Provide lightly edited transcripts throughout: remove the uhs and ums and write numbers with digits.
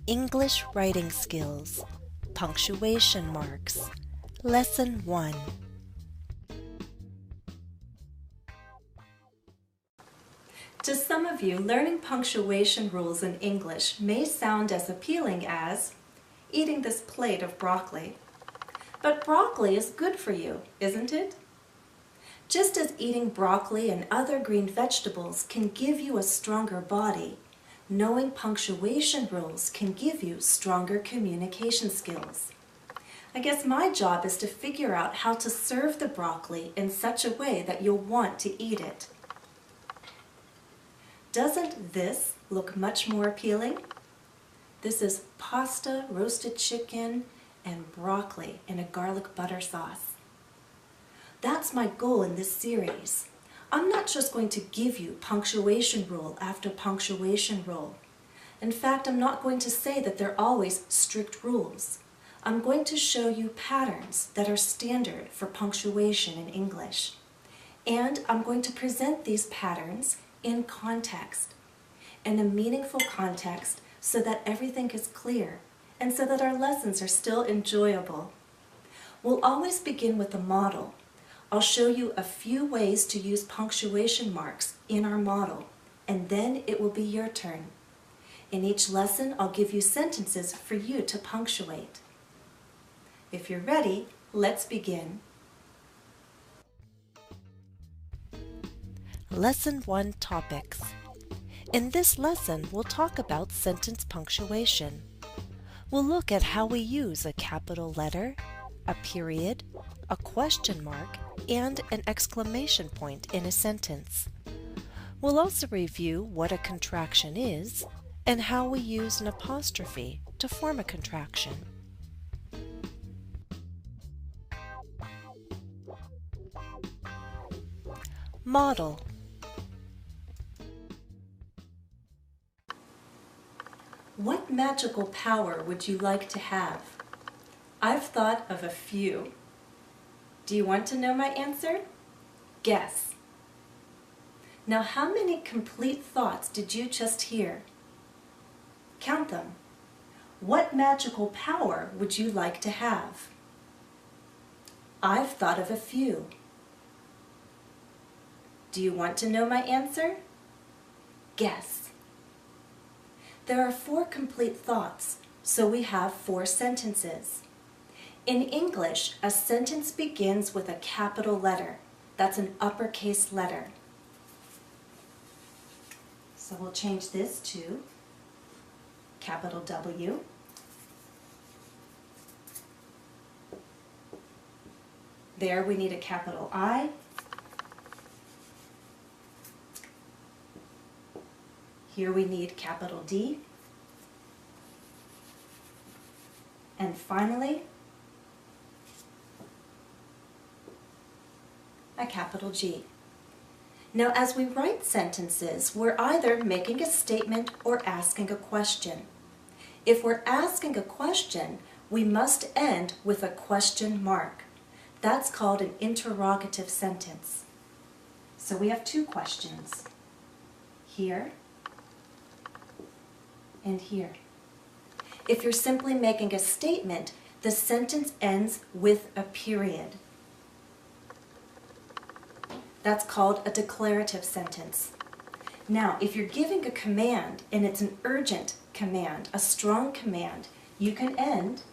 English Writing Skills, Punctuation Marks, Lesson 1. To some of you, learning punctuation rules in English may sound as appealing as eating this plate of broccoli. But broccoli is good for you, isn't it? Just as eating broccoli and other green vegetables can give you a stronger body, knowing punctuation rules can give you stronger communication skills. I guess my job is to figure out how to serve the broccoli in such a way that you'll want to eat it. Doesn't this look much more appealing? This is pasta, roasted chicken, and broccoli in a garlic butter sauce. That's my goal in this series. I'm not just going to give you punctuation rule after punctuation rule. In fact, I'm not going to say that they're always strict rules. I'm going to show you patterns that are standard for punctuation in English. And I'm going to present these patterns in context, in a meaningful context, so that everything is clear and so that our lessons are still enjoyable. We'll always begin with a model. I'll show you a few ways to use punctuation marks in our model, and then it will be your turn. In each lesson, I'll give you sentences for you to punctuate. If you're ready, let's begin. Lesson 1 Topics. In this lesson, we'll talk about sentence punctuation. We'll look at how we use a capital letter, a period, a question mark, and an exclamation point in a sentence. We'll also review what a contraction is and how we use an apostrophe to form a contraction. Model. What magical power would you like to have? I've thought of a few. Do you want to know my answer? Guess. Now, how many complete thoughts did you just hear? Count them. What magical power would you like to have? I've thought of a few. Do you want to know my answer? Guess. There are 4 complete thoughts, so we have 4 sentences. In English, a sentence begins with a capital letter. That's an uppercase letter. So we'll change this to capital W. There we need a capital I. Here we need capital D. And finally, a capital G. Now, as we write sentences, we're either making a statement or asking a question. If we're asking a question, we must end with a question mark. That's called an interrogative sentence. So we have 2 questions, here and here. If you're simply making a statement, the sentence ends with a period. That's called a declarative sentence. Now, if you're giving a command and it's an urgent command, a strong command, you can end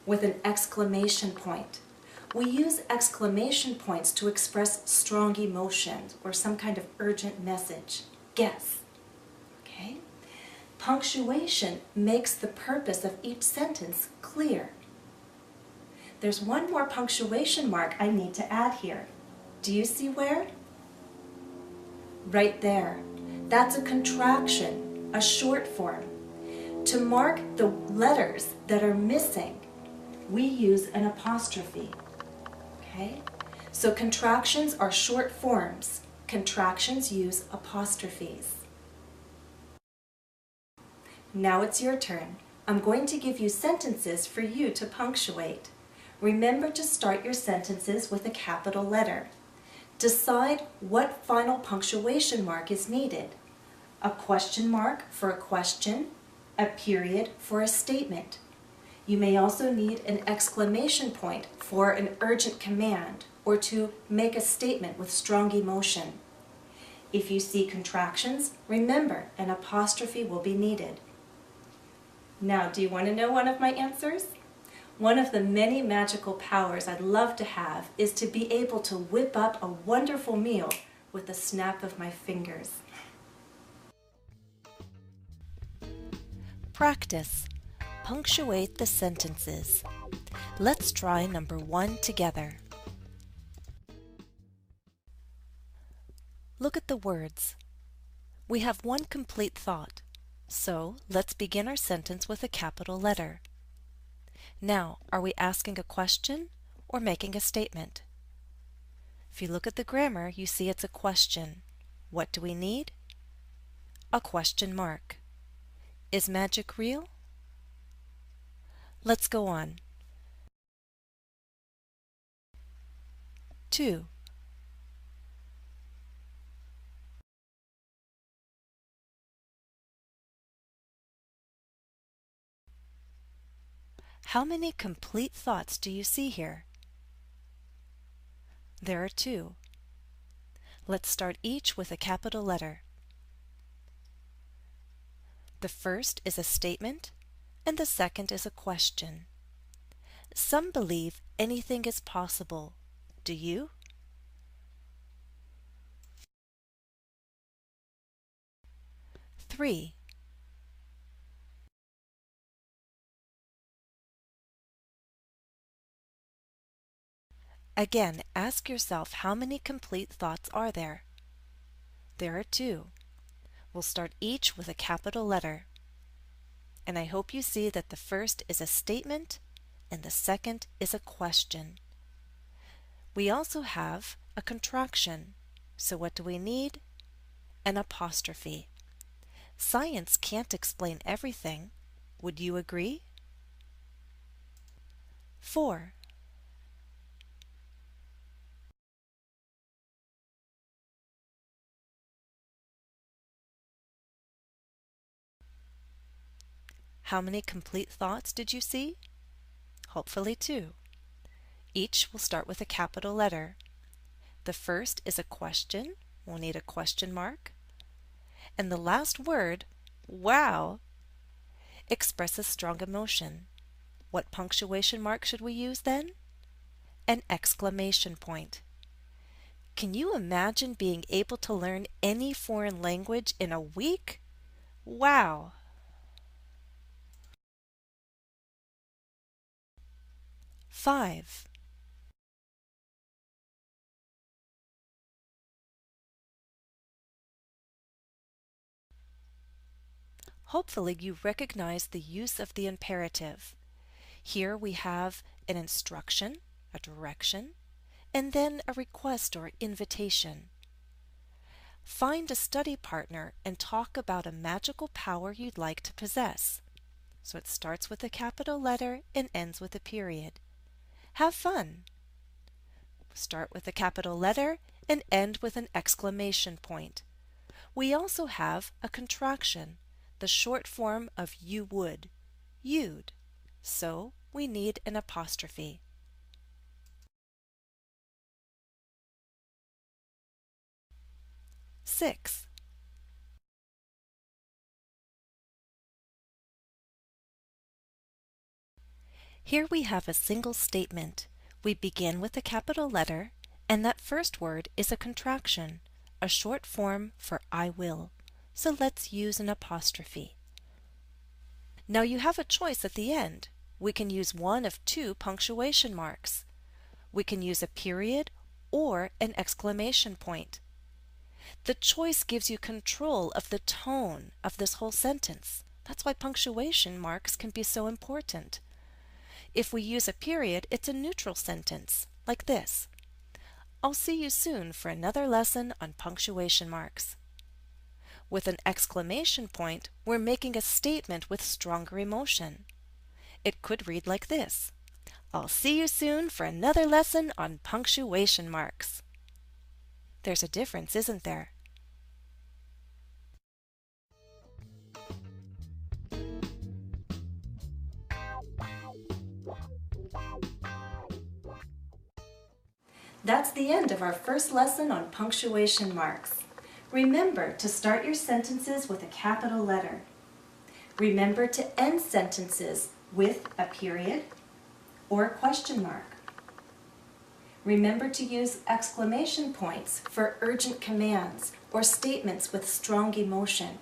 with an exclamation point. We use exclamation points to express strong emotion or some kind of urgent message. Guess. Okay? Punctuation makes the purpose of each sentence clear. There's one more punctuation mark I need to add here. Do you see where? Right there. That's a contraction, a short form. To mark the letters that are missing, we use an apostrophe. Okay? So contractions are short forms. Contractions use apostrophes. Now it's your turn. I'm going to give you sentences for you to punctuate. Remember to start your sentences with a capital letter. Decide what final punctuation mark is needed. A question mark for a question, a period for a statement. You may also need an exclamation point for an urgent command or to make a statement with strong emotion. If you see contractions, remember an apostrophe will be needed. Now, do you want to know one of my answers? One of the many magical powers I'd love to have is to be able to whip up a wonderful meal with the snap of my fingers. Practice. Punctuate the sentences. Let's try number 1 together. Look at the words. We have one complete thought, so let's begin our sentence with a capital letter. Now, are we asking a question or making a statement? If you look at the grammar, you see it's a question. What do we need? A question mark. Is magic real? Let's go on. 2. How many complete thoughts do you see here? There are 2. Let's start each with a capital letter. The first is a statement, and the second is a question. Some believe anything is possible. Do you? 3. Again, ask yourself how many complete thoughts are there? There are 2. We'll start each with a capital letter. And I hope you see that the first is a statement and the second is a question. We also have a contraction. So what do we need? An apostrophe. Science can't explain everything. Would you agree? 4. How many complete thoughts did you see? Hopefully 2. Each will start with a capital letter. The first is a question. We'll need a question mark. And the last word, wow, expresses strong emotion. What punctuation mark should we use then? An exclamation point. Can you imagine being able to learn any foreign language in a week? Wow! 5. Hopefully you recognize the use of the imperative. Here we have an instruction, a direction, and then a request or invitation. Find a study partner and talk about a magical power you'd like to possess. So it starts with a capital letter and ends with a period. Have fun! Start with a capital letter and end with an exclamation point. We also have a contraction, the short form of you would, you'd. So we need an apostrophe. 6. Here we have a single statement. We begin with a capital letter, and that first word is a contraction, a short form for I will. So let's use an apostrophe. Now you have a choice at the end. We can use one of 2 punctuation marks. We can use a period or an exclamation point. The choice gives you control of the tone of this whole sentence. That's why punctuation marks can be so important. If we use a period, it's a neutral sentence, like this. I'll see you soon for another lesson on punctuation marks. With an exclamation point, we're making a statement with stronger emotion. It could read like this. I'll see you soon for another lesson on punctuation marks. There's a difference, isn't there? That's the end of our first lesson on punctuation marks. Remember to start your sentences with a capital letter. Remember to end sentences with a period or a question mark. Remember to use exclamation points for urgent commands or statements with strong emotion.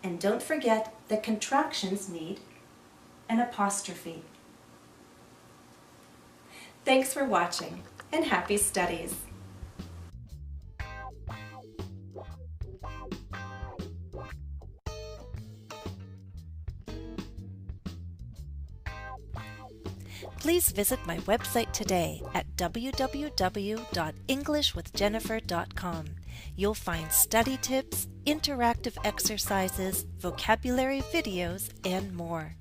And don't forget that contractions need an apostrophe. Thanks for watching, and happy studies! Please visit my website today at www.englishwithjennifer.com. You'll find study tips, interactive exercises, vocabulary videos, and more.